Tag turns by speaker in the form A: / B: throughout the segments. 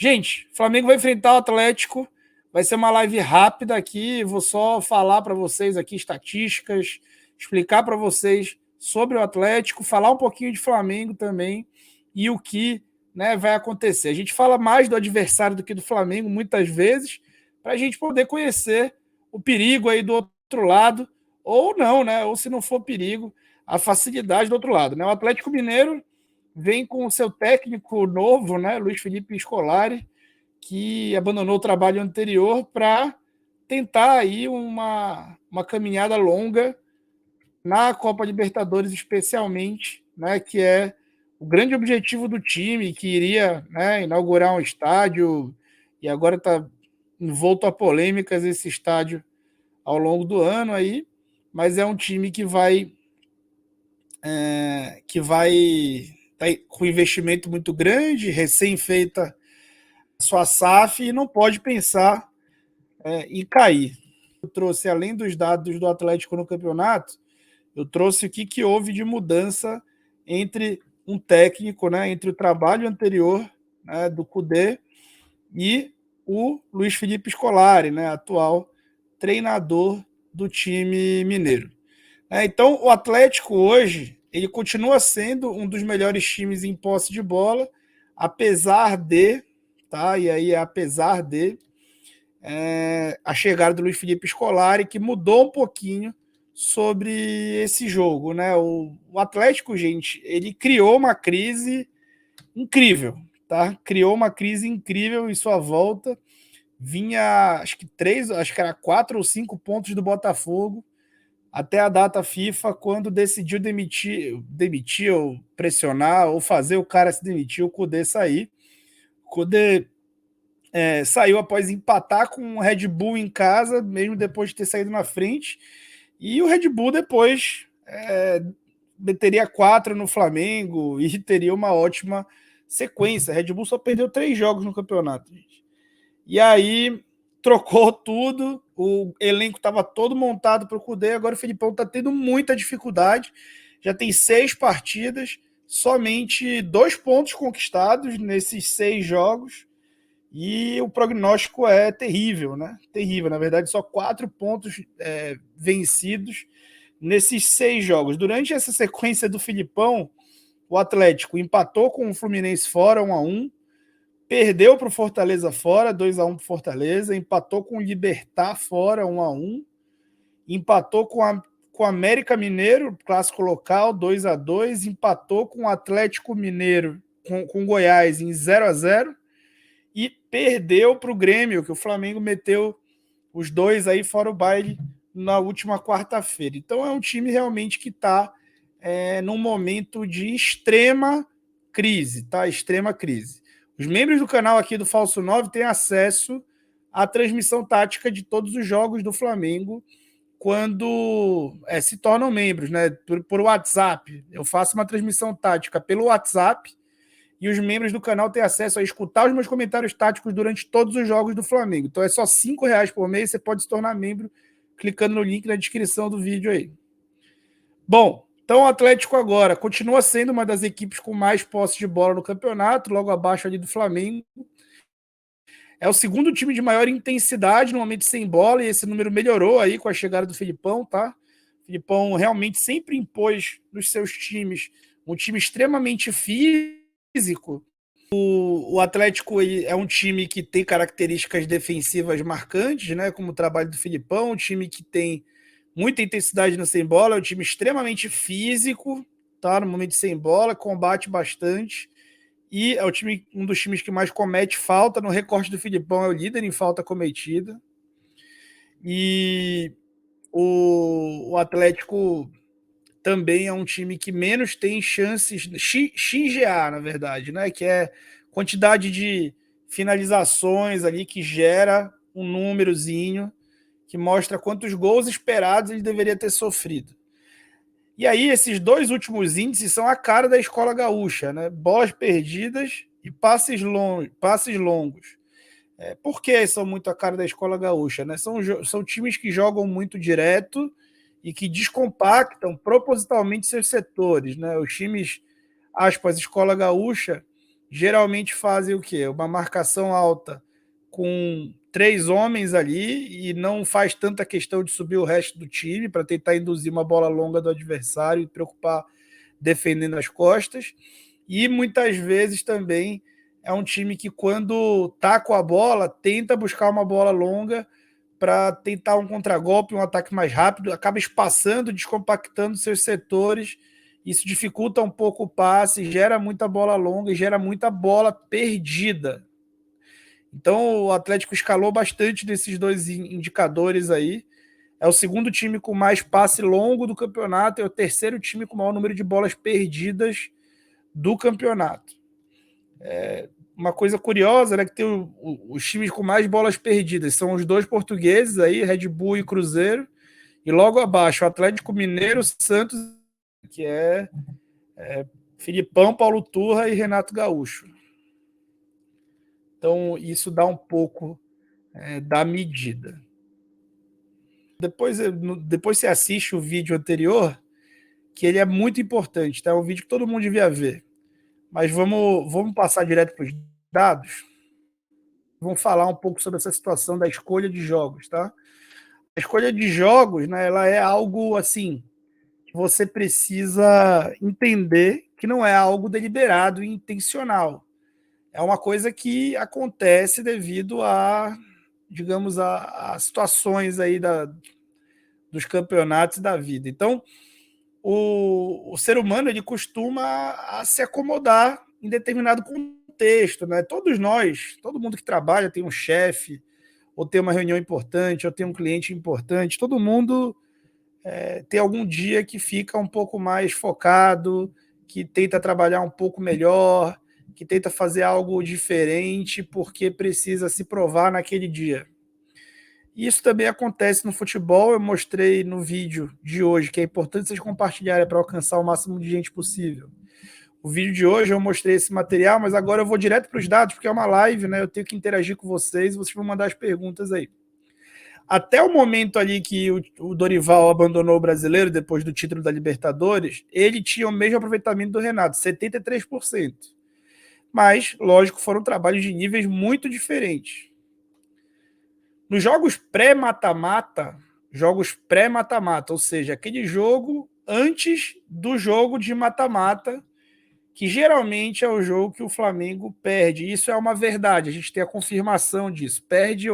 A: Gente, o Flamengo vai enfrentar o Atlético. Vai ser uma live rápida aqui. Vou só falar para vocês aqui estatísticas, explicar para vocês sobre o Atlético, falar um pouquinho de Flamengo também e o que, né, vai acontecer. A gente fala mais do adversário do que do Flamengo muitas vezes, para a gente poder conhecer o perigo aí do outro lado, ou não, né? Ou se não for perigo, a facilidade do outro lado, né? O Atlético Mineiro vem com o seu técnico novo, né, Luiz Felipe Scolari, que abandonou o trabalho anterior para tentar aí uma caminhada longa na Copa Libertadores, especialmente, né, que é o grande objetivo do time, que iria, né, inaugurar um estádio, e agora está envolto a polêmicas esse estádio ao longo do ano aí, mas é um time que vai tá com investimento muito grande, recém-feita sua SAF, e não pode pensar em cair. Eu trouxe, além dos dados do Atlético no campeonato, eu trouxe o que houve de mudança entre um técnico, né, entre o trabalho anterior, né, do Cudê e o Luiz Felipe Scolari, né, atual treinador do time mineiro. Então, o Atlético hoje ele continua sendo um dos melhores times em posse de bola, apesar de, tá? E aí apesar de a chegada do Luiz Felipe Scolari, que mudou um pouquinho sobre esse jogo, né? O Atlético, gente, ele criou uma crise incrível, tá? Criou uma crise incrível em sua volta. Vinha, acho que era 4 ou 5 pontos do Botafogo até a data FIFA, quando decidiu demitir ou pressionar ou fazer o cara se demitir, o Cudê sair. O Cudê saiu após empatar com o Red Bull em casa, mesmo depois de ter saído na frente, e o Red Bull depois meteria 4 no Flamengo e teria uma ótima sequência. A Red Bull só perdeu 3 jogos no campeonato, gente. E aí trocou tudo, o elenco estava todo montado para o Cudê, agora o Felipão está tendo muita dificuldade, já tem 6 partidas, somente 2 pontos conquistados nesses 6 jogos, e o prognóstico é terrível, né? Terrível, na verdade, só 4 pontos vencidos nesses 6 jogos. Durante essa sequência do Filipão, o Atlético empatou com o Fluminense fora, 1-1, perdeu para o Fortaleza fora, 2-1 para o Fortaleza, empatou com o Libertad fora, 1-1, empatou com o América Mineiro, clássico local, 2-2, empatou com o Atlético Mineiro, com Goiás em 0-0, e perdeu para o Grêmio, que o Flamengo meteu os 2 aí fora o baile na última quarta-feira. Então é um time realmente que está num momento de extrema crise, tá? Extrema crise. Os membros do canal aqui do Falso 9 têm acesso à transmissão tática de todos os jogos do Flamengo quando se tornam membros, né? Por WhatsApp. Eu faço uma transmissão tática pelo WhatsApp e os membros do canal têm acesso a escutar os meus comentários táticos durante todos os jogos do Flamengo. Então é só R$5 por mês, você pode se tornar membro clicando no link na descrição do vídeo aí. Bom, então o Atlético agora continua sendo uma das equipes com mais posse de bola no campeonato, logo abaixo ali do Flamengo. É o segundo time de maior intensidade no momento sem bola, e esse número melhorou aí com a chegada do Felipão, tá? O Felipão realmente sempre impôs nos seus times um time extremamente físico. O Atlético é um time que tem características defensivas marcantes, né? Como o trabalho do Felipão, um time que tem muita intensidade no sem bola, é um time extremamente físico, tá? No momento sem bola, combate bastante. E é um dos times que mais comete falta. No recorte do Filipão, é o líder em falta cometida. E o Atlético também é um time que menos tem chances, XGA, na verdade, né? Que é quantidade de finalizações ali que gera um númerozinho que mostra quantos gols esperados ele deveria ter sofrido. E aí, esses 2 últimos índices são a cara da escola gaúcha, né? Bolas perdidas e passes longos. Por que são muito a cara da escola gaúcha? Né? São times que jogam muito direto e que descompactam propositalmente seus setores. Né? Os times, aspas, escola gaúcha, geralmente fazem o quê? Uma marcação alta com 3 homens ali e não faz tanta questão de subir o resto do time para tentar induzir uma bola longa do adversário e preocupar defendendo as costas. E muitas vezes também é um time que, quando tá com a bola, tenta buscar uma bola longa para tentar um contragolpe, um ataque mais rápido, acaba espaçando, descompactando seus setores. Isso dificulta um pouco o passe, gera muita bola longa e gera muita bola perdida. Então o Atlético escalou bastante desses dois indicadores aí. É o segundo time com mais passe longo do campeonato, é o terceiro time com o maior número de bolas perdidas do campeonato. Uma coisa curiosa, né, que tem os times com mais bolas perdidas são os dois portugueses aí, Red Bull e Cruzeiro, e logo abaixo o Atlético Mineiro, Santos, que é Filipão, Paulo Turra e Renato Gaúcho. Então isso dá um pouco da medida. Depois você assiste o vídeo anterior, que ele é muito importante, tá? É um vídeo que todo mundo devia ver. Mas vamos passar direto para os dados. Vamos falar um pouco sobre essa situação da escolha de jogos, tá? A escolha de jogos, né, ela é algo assim que você precisa entender que não é algo deliberado e intencional. É uma coisa que acontece devido a, digamos, a situações aí dos campeonatos da vida. Então, o ser humano ele costuma a se acomodar em determinado contexto, né? Todos nós, todo mundo que trabalha tem um chefe, ou tem uma reunião importante, ou tem um cliente importante, todo mundo tem algum dia que fica um pouco mais focado, que tenta trabalhar um pouco melhor, que tenta fazer algo diferente porque precisa se provar naquele dia. Isso também acontece no futebol. Eu mostrei no vídeo de hoje que é importante vocês compartilharem para alcançar o máximo de gente possível. O vídeo de hoje eu mostrei esse material, mas agora eu vou direto para os dados, porque é uma live, né? Eu tenho que interagir com vocês vão mandar as perguntas aí. Até o momento ali que o Dorival abandonou o Brasileiro, depois do título da Libertadores, ele tinha o mesmo aproveitamento do Renato, 73%. Mas, lógico, foram trabalhos de níveis muito diferentes. Nos jogos pré-mata-mata, ou seja, aquele jogo antes do jogo de mata-mata, que geralmente é o jogo que o Flamengo perde. Isso é uma verdade, a gente tem a confirmação disso. Perde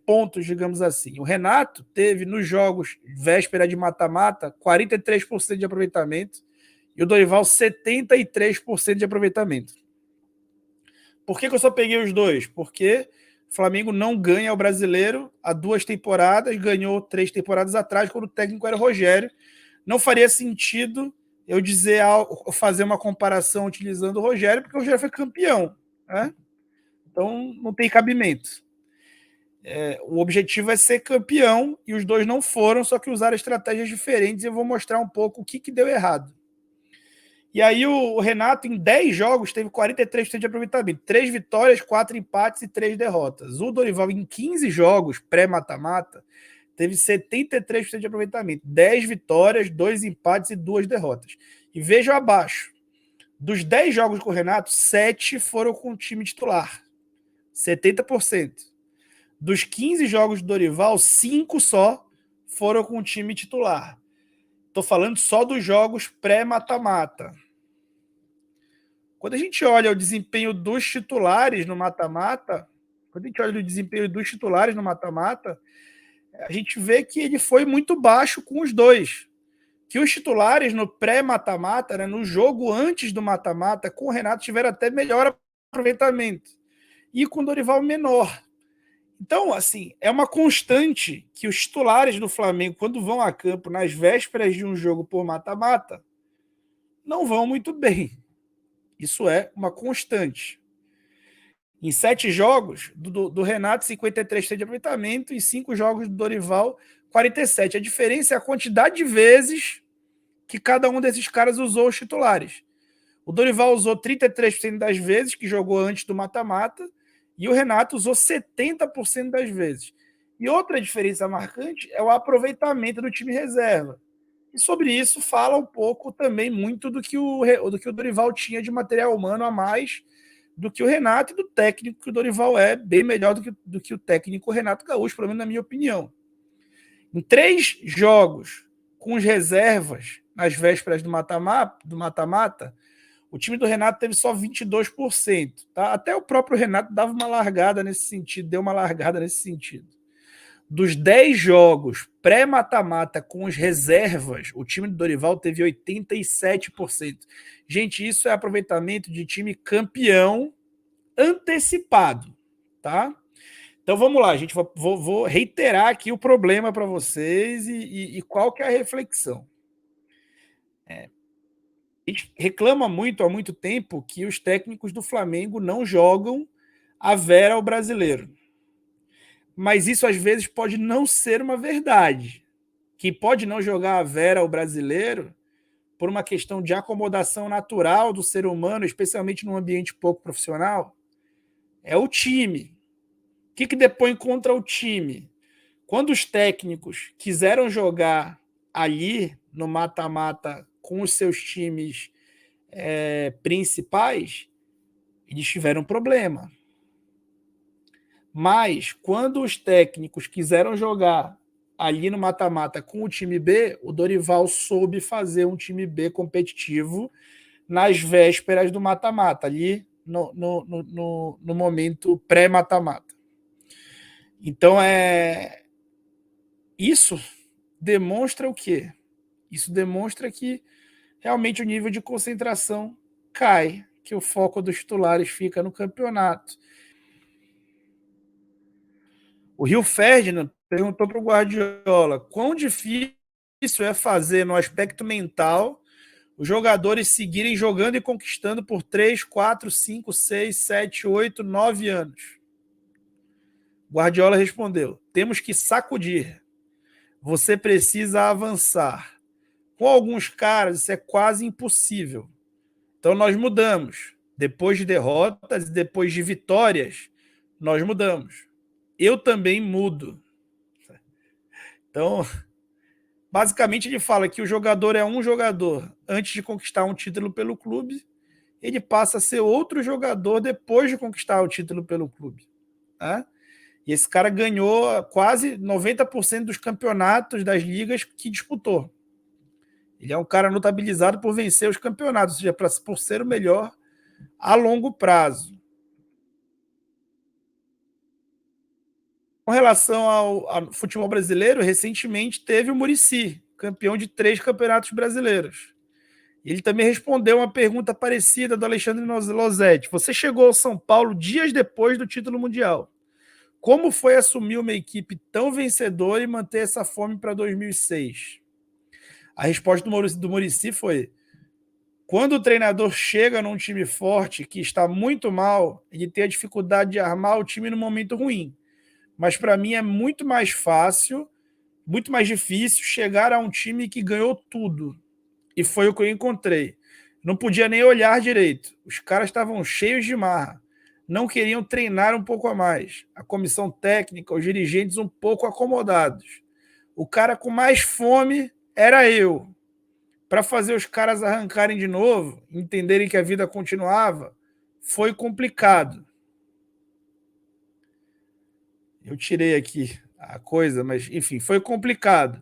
A: pontos, digamos assim. O Renato teve nos jogos véspera de mata-mata 43% de aproveitamento e o Dorival 73% de aproveitamento. Por que eu só peguei os dois? Porque o Flamengo não ganha o Brasileiro há 2 temporadas, ganhou 3 temporadas atrás, quando o técnico era o Rogério. Não faria sentido eu fazer uma comparação utilizando o Rogério, porque o Rogério foi campeão, né? Então não tem cabimento. O objetivo é ser campeão e os dois não foram, só que usaram estratégias diferentes e eu vou mostrar um pouco o que deu errado. E aí o Renato, em 10 jogos, teve 43% de aproveitamento. 3 vitórias, 4 empates e 3 derrotas. O Dorival, em 15 jogos, pré-mata-mata, teve 73% de aproveitamento. 10 vitórias, 2 empates e 2 derrotas. E vejam abaixo. Dos 10 jogos com o Renato, 7 foram com o time titular. 70%. Dos 15 jogos do Dorival, 5 só foram com o time titular. Estou falando só dos jogos pré-mata-mata. Quando a gente olha o desempenho dos titulares no mata-mata, a gente vê que ele foi muito baixo com os dois. Que os titulares no pré-mata-mata, né, no jogo antes do mata-mata, com o Renato tiveram até melhor aproveitamento. E com o Dorival menor. Então, assim, é uma constante que os titulares do Flamengo, quando vão a campo nas vésperas de um jogo por mata-mata, não vão muito bem. Isso é uma constante. Em 7 jogos, do Renato, 53% de aproveitamento, e 5 jogos do Dorival, 47%. A diferença é a quantidade de vezes que cada um desses caras usou os titulares. O Dorival usou 33% das vezes que jogou antes do mata-mata, e o Renato usou 70% das vezes. E outra diferença marcante é o aproveitamento do time reserva. E sobre isso fala um pouco também muito do que o Dorival tinha de material humano a mais do que o Renato e do técnico, que o Dorival é bem melhor do que o técnico Renato Gaúcho, pelo menos na minha opinião. Em 3 jogos com as reservas nas vésperas do mata-mata, o time do Renato teve só 22%. Tá? Até o próprio Renato dava uma largada nesse sentido, deu uma largada nesse sentido. Dos 10 jogos pré-mata-mata com as reservas, o time do Dorival teve 87%. Gente, isso é aproveitamento de time campeão antecipado, tá? Então vamos lá, gente. Vou reiterar aqui o problema para vocês e qual que é a reflexão. A gente reclama muito há muito tempo que os técnicos do Flamengo não jogam a vera ao brasileiro. Mas isso às vezes pode não ser uma verdade. Quem pode não jogar a vera ao brasileiro por uma questão de acomodação natural do ser humano, especialmente num ambiente pouco profissional, é o time. O que depõe contra o time? Quando os técnicos quiseram jogar ali no mata-mata com os seus times principais, eles tiveram problema. Mas quando os técnicos quiseram jogar ali no mata-mata com o time B, o Dorival soube fazer um time B competitivo nas vésperas do mata-mata, ali no momento pré-mata-mata. Então, isso demonstra o quê? Isso demonstra que realmente o nível de concentração cai, que o foco dos titulares fica no campeonato. O Rio Ferdinand perguntou para o Guardiola quão difícil é fazer no aspecto mental os jogadores seguirem jogando e conquistando por 3, 4, 5, 6, 7, 8, 9 anos. Guardiola respondeu: temos que sacudir. Você precisa avançar. Com alguns caras, isso é quase impossível. Então, nós mudamos. Depois de derrotas e depois de vitórias, nós mudamos. Eu também mudo. Então, basicamente, ele fala que o jogador é um jogador antes de conquistar um título pelo clube, ele passa a ser outro jogador depois de conquistar o título pelo clube. Né? E esse cara ganhou quase 90% dos campeonatos das ligas que disputou. Ele é um cara notabilizado por vencer os campeonatos, ou seja, por ser o melhor a longo prazo. Com relação ao futebol brasileiro, recentemente teve o Muricy, campeão de 3 campeonatos brasileiros. Ele também respondeu uma pergunta parecida do Alexandre Losetti. Você chegou ao São Paulo dias depois do título mundial. Como foi assumir uma equipe tão vencedora e manter essa fome para 2006? A resposta do Muricy foi: quando o treinador chega num time forte que está muito mal, ele tem a dificuldade de armar o time no momento ruim. Mas para mim é muito mais fácil, muito mais difícil chegar a um time que ganhou tudo. E foi o que eu encontrei. Não podia nem olhar direito. Os caras estavam cheios de marra. Não queriam treinar um pouco a mais. A comissão técnica, os dirigentes um pouco acomodados. O cara com mais fome era eu. Para fazer os caras arrancarem de novo, entenderem que a vida continuava, foi complicado. Eu tirei aqui a coisa, mas enfim, foi complicado.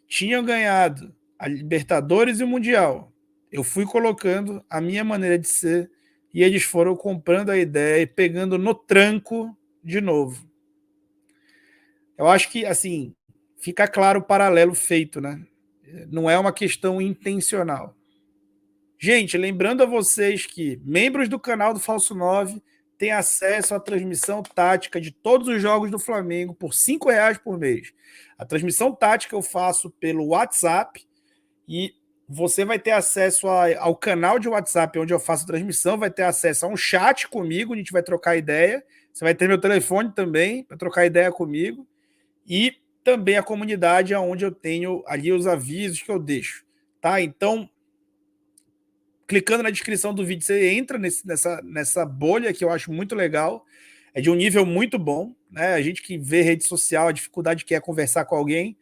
A: Tinham ganhado a Libertadores e o Mundial. Eu fui colocando a minha maneira de ser e eles foram comprando a ideia e pegando no tranco de novo. Eu acho que, assim, fica claro o paralelo feito, né? Não é uma questão intencional. Gente, lembrando a vocês que membros do canal do Falso 9 têm acesso à transmissão tática de todos os jogos do Flamengo por R$5 por mês. A transmissão tática eu faço pelo WhatsApp e você vai ter acesso ao canal de WhatsApp onde eu faço a transmissão, vai ter acesso a um chat comigo, a gente vai trocar ideia. Você vai ter meu telefone também para trocar ideia comigo e também a comunidade onde eu tenho ali os avisos que eu deixo. Tá? Então, clicando na descrição do vídeo, você entra nessa bolha que eu acho muito legal. É de um nível muito bom. Né? A gente que vê rede social, a dificuldade que é conversar com alguém.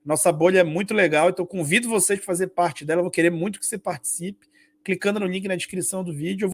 A: Nossa bolha é muito legal, então convido vocês para fazer parte dela. Eu vou querer muito que você participe. Clicando no link na descrição do vídeo.